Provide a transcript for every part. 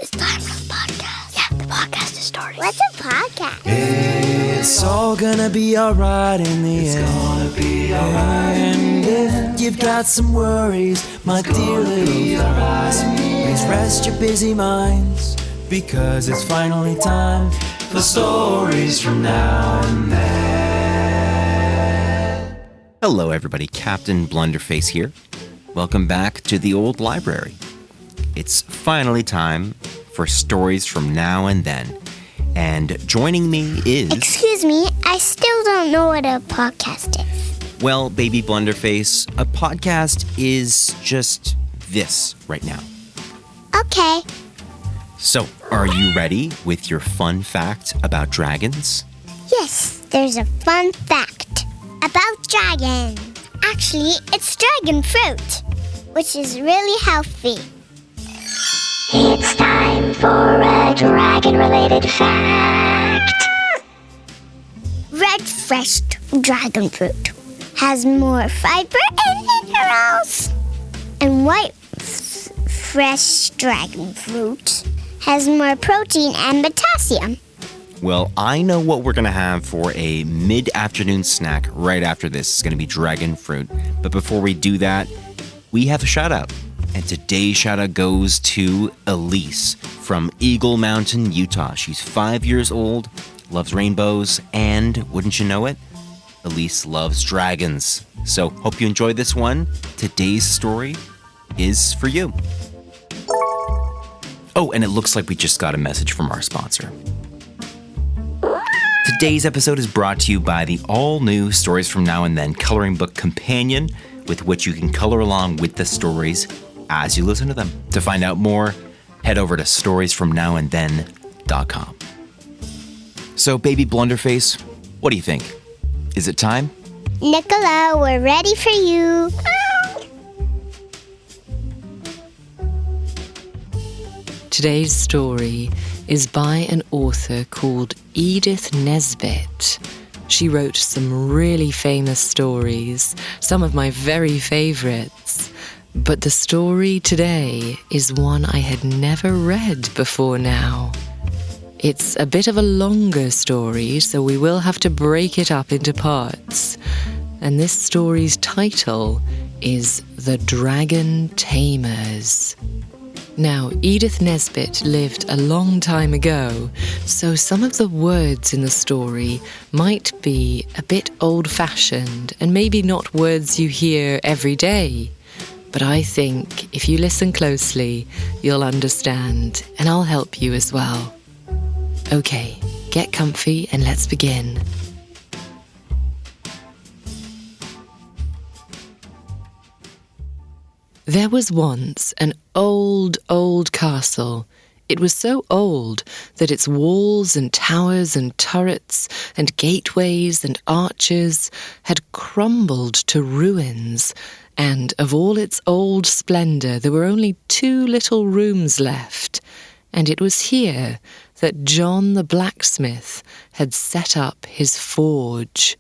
It's time for the podcast. Yeah, the podcast is starting. What's a podcast? It's all gonna be alright in the end. It's gonna be alright. And if you've got some worries, my dear little friends, please rest your busy minds, because it's finally time for stories from now and then. Hello everybody, Captain Blunderface here. Welcome back to the old library. It's finally time for stories from now and then. And joining me is... Excuse me, I still don't know what a podcast is. Well, baby Blunderface, a podcast is just this right now. Okay. So, are you ready with your fun fact about dragons? Yes, there's a fun fact about dragons. Actually, it's dragon fruit, which is really healthy. It's time for a dragon-related fact. Red fresh dragon fruit has more fiber and minerals. And white fresh dragon fruit has more protein and potassium. Well, I know what we're going to have for a mid-afternoon snack right after this. It's going to be dragon fruit. But before we do that, we have a shout-out. And today's shout-out goes to Elise from Eagle Mountain, Utah. She's 5 years old, loves rainbows, and wouldn't you know it, Elise loves dragons. So hope you enjoyed this one. Today's story is for you. Oh, and it looks like we just got a message from our sponsor. Today's episode is brought to you by the all-new Stories from Now and Then coloring book companion, with which you can color along with the stories as you listen to them. To find out more, head over to storiesfromnowandthen.com. So, baby Blunderface, what do you think? Is it time? Nicola, we're ready for you. Today's story is by an author called Edith Nesbit. She wrote some really famous stories, some of my very favorites. But the story today is one I had never read before now. It's a bit of a longer story, so we will have to break it up into parts. And this story's title is The Dragon Tamers. Now, Edith Nesbit lived a long time ago, so some of the words in the story might be a bit old-fashioned and maybe not words you hear every day. But I think if you listen closely, you'll understand, and I'll help you as well. Okay, get comfy and let's begin. There was once an old castle. It was so old that its walls and towers and turrets and gateways and arches had crumbled to ruins, and of all its old splendor there were only 2 little rooms left, and it was here that John the blacksmith had set up his forge.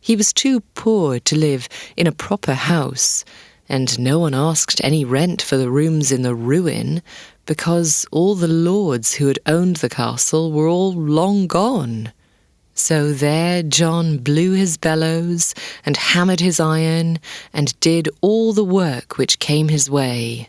He was too poor to live in a proper house, and no one asked any rent for the rooms in the ruin, because all the lords who had owned the castle were all long gone. So there John blew his bellows and hammered his iron and did all the work which came his way.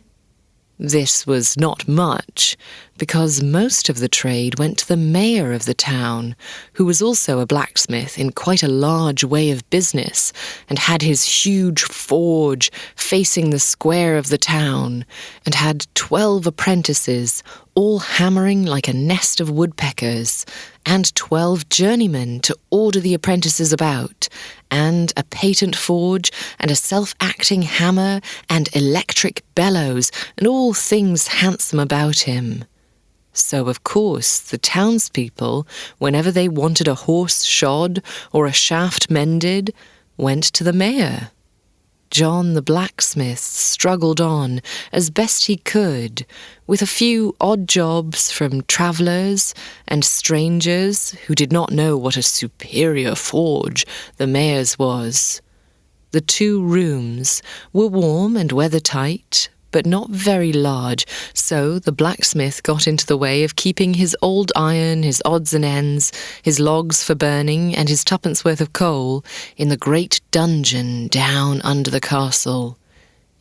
This was not much, because most of the trade went to the mayor of the town, who was also a blacksmith in quite a large way of business, and had his huge forge facing the square of the town, and had 12 apprentices, all hammering like a nest of woodpeckers, and 12 journeymen to order the apprentices about, and a patent forge, and a self-acting hammer, and electric bellows, and all things handsome about him. So, of course, the townspeople, whenever they wanted a horse shod or a shaft mended, went to the mayor. John the blacksmith struggled on as best he could, with a few odd jobs from travellers and strangers who did not know what a superior forge the mayor's was. The 2 rooms were warm and weather-tight, but not very large, so the blacksmith got into the way of keeping his old iron, his odds and ends, his logs for burning, and his tuppence worth of coal in the great dungeon down under the castle.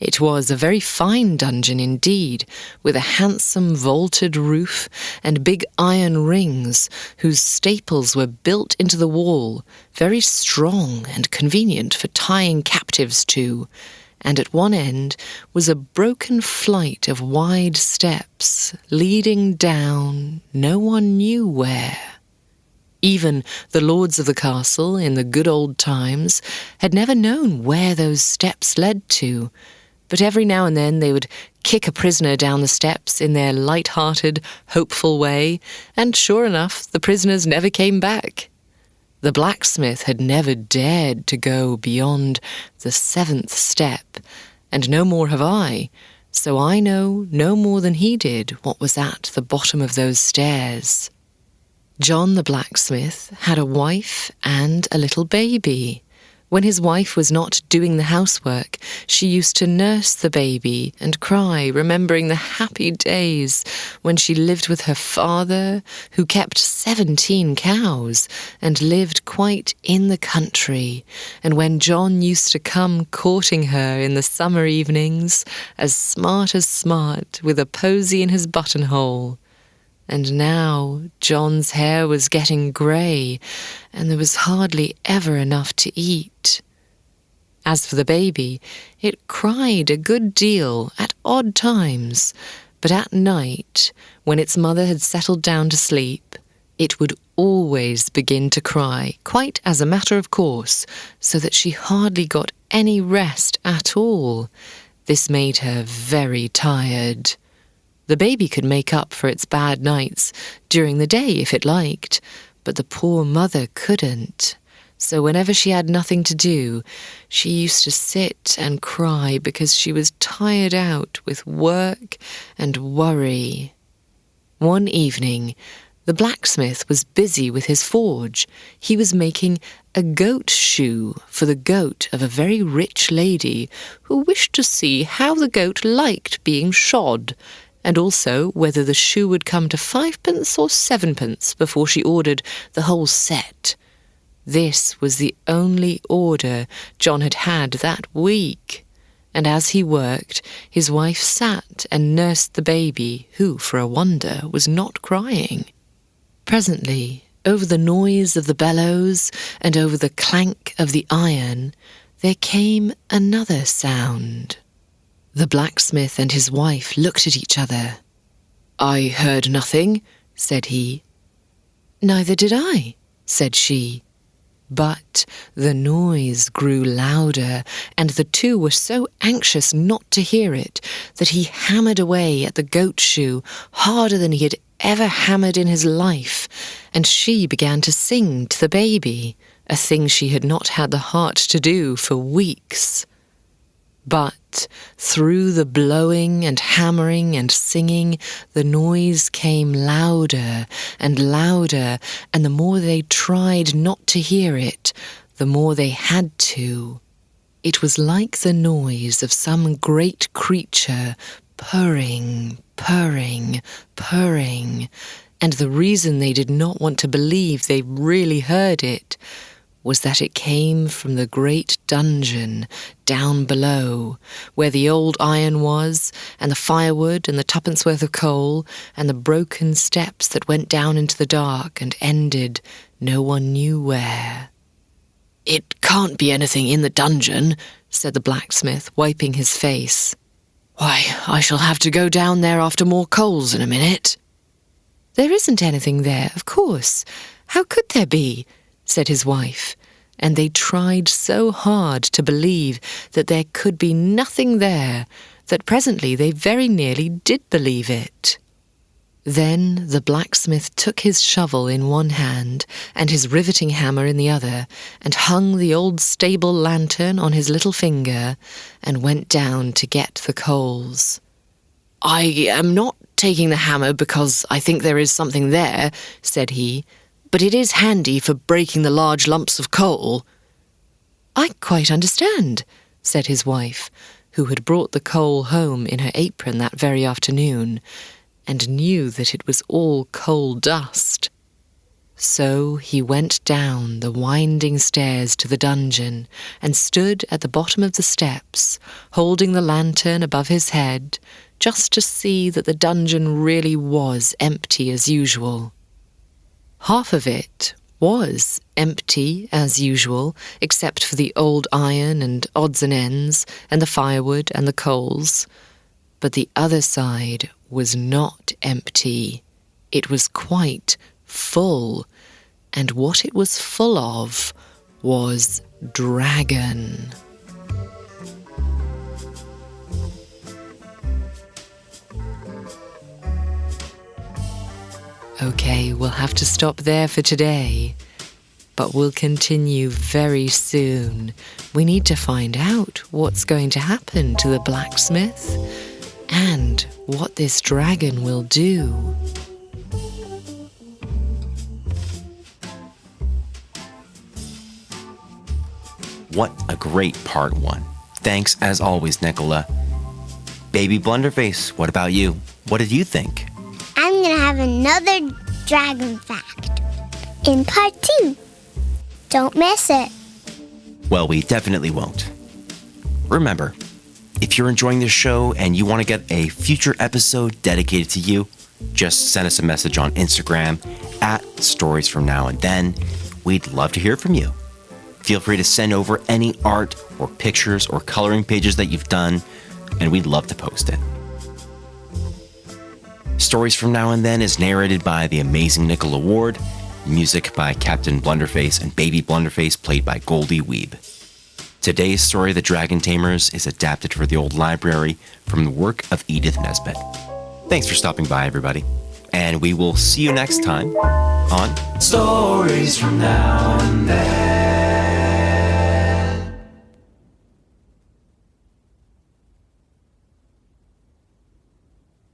It was a very fine dungeon indeed, with a handsome vaulted roof and big iron rings whose staples were built into the wall, very strong and convenient for tying captives to, and at one end was a broken flight of wide steps leading down no one knew where. Even the lords of the castle in the good old times had never known where those steps led to, but every now and then they would kick a prisoner down the steps in their light-hearted, hopeful way, and sure enough, the prisoners never came back. The blacksmith had never dared to go beyond the 7th step, and no more have I, so I know no more than he did what was at the bottom of those stairs. John the blacksmith had a wife and a little baby. When his wife was not doing the housework, she used to nurse the baby and cry, remembering the happy days when she lived with her father, who kept 17 cows and lived quite in the country, and when John used to come courting her in the summer evenings, as smart, with a posy in his buttonhole. And now John's hair was getting grey, and there was hardly ever enough to eat. As for the baby, it cried a good deal at odd times, but at night, when its mother had settled down to sleep, it would always begin to cry, quite as a matter of course, so that she hardly got any rest at all. This made her very tired. The baby could make up for its bad nights during the day if it liked, but the poor mother couldn't. So whenever she had nothing to do, she used to sit and cry because she was tired out with work and worry. One evening, the blacksmith was busy with his forge. He was making a goat shoe for the goat of a very rich lady who wished to see how the goat liked being shod, and also whether the shoe would come to 5p or 7p before she ordered the whole set. This was the only order John had had that week, and as he worked, his wife sat and nursed the baby, who, for a wonder, was not crying. Presently, over the noise of the bellows and over the clank of the iron, there came another sound. The blacksmith and his wife looked at each other. "I heard nothing," said he. "Neither did I," said she. But the noise grew louder, and the two were so anxious not to hear it that he hammered away at the goat shoe harder than he had ever hammered in his life, and she began to sing to the baby, a thing she had not had the heart to do for weeks. But through the blowing and hammering and singing, the noise came louder and louder, and the more they tried not to hear it, the more they had to. It was like the noise of some great creature purring, purring, purring, and the reason they did not want to believe they really heard it was that it came from the great dungeon down below, where the old iron was, and the firewood, and the tuppence worth of coal, and the broken steps that went down into the dark and ended no one knew where. "It can't be anything in the dungeon," said the blacksmith, wiping his face. "Why, I shall have to go down there after more coals in a minute." "There isn't anything there, of course. How could there be?" said his wife, and they tried so hard to believe that there could be nothing there that presently they very nearly did believe it. Then the blacksmith took his shovel in one hand and his riveting hammer in the other, and hung the old stable lantern on his little finger, and went down to get the coals. "I am not taking the hammer because I think there is something there," said he, "but it is handy for breaking the large lumps of coal." "I quite understand," said his wife, who had brought the coal home in her apron that very afternoon, and knew that it was all coal dust. So he went down the winding stairs to the dungeon and stood at the bottom of the steps, holding the lantern above his head, just to see that the dungeon really was empty as usual. Half of it was empty as usual, except for the old iron and odds and ends, and the firewood and the coals. But the other side was not empty. It was quite full, and what it was full of was dragon. Okay, we'll have to stop there for today, but we'll continue very soon. We need to find out what's going to happen to the blacksmith and what this dragon will do. What a great part 1. Thanks as always, Nicola. Baby Blunderface, what about you? What did you think? I'm going to have another dragon fact in part 2. Don't miss it. Well, we definitely won't. Remember, if you're enjoying this show and you want to get a future episode dedicated to you, just send us a message on Instagram at Stories From Now and Then. We'd love to hear from you. Feel free to send over any art or pictures or coloring pages that you've done, and we'd love to post it. Stories From Now and Then is narrated by the amazing Nicola Ward, music by Captain Blunderface and Baby Blunderface played by Goldie Wiebe. Today's story, The Dragon Tamers, is adapted for the old library from the work of Edith Nesbit. Thanks for stopping by, everybody, and we will see you next time on Stories from now and then.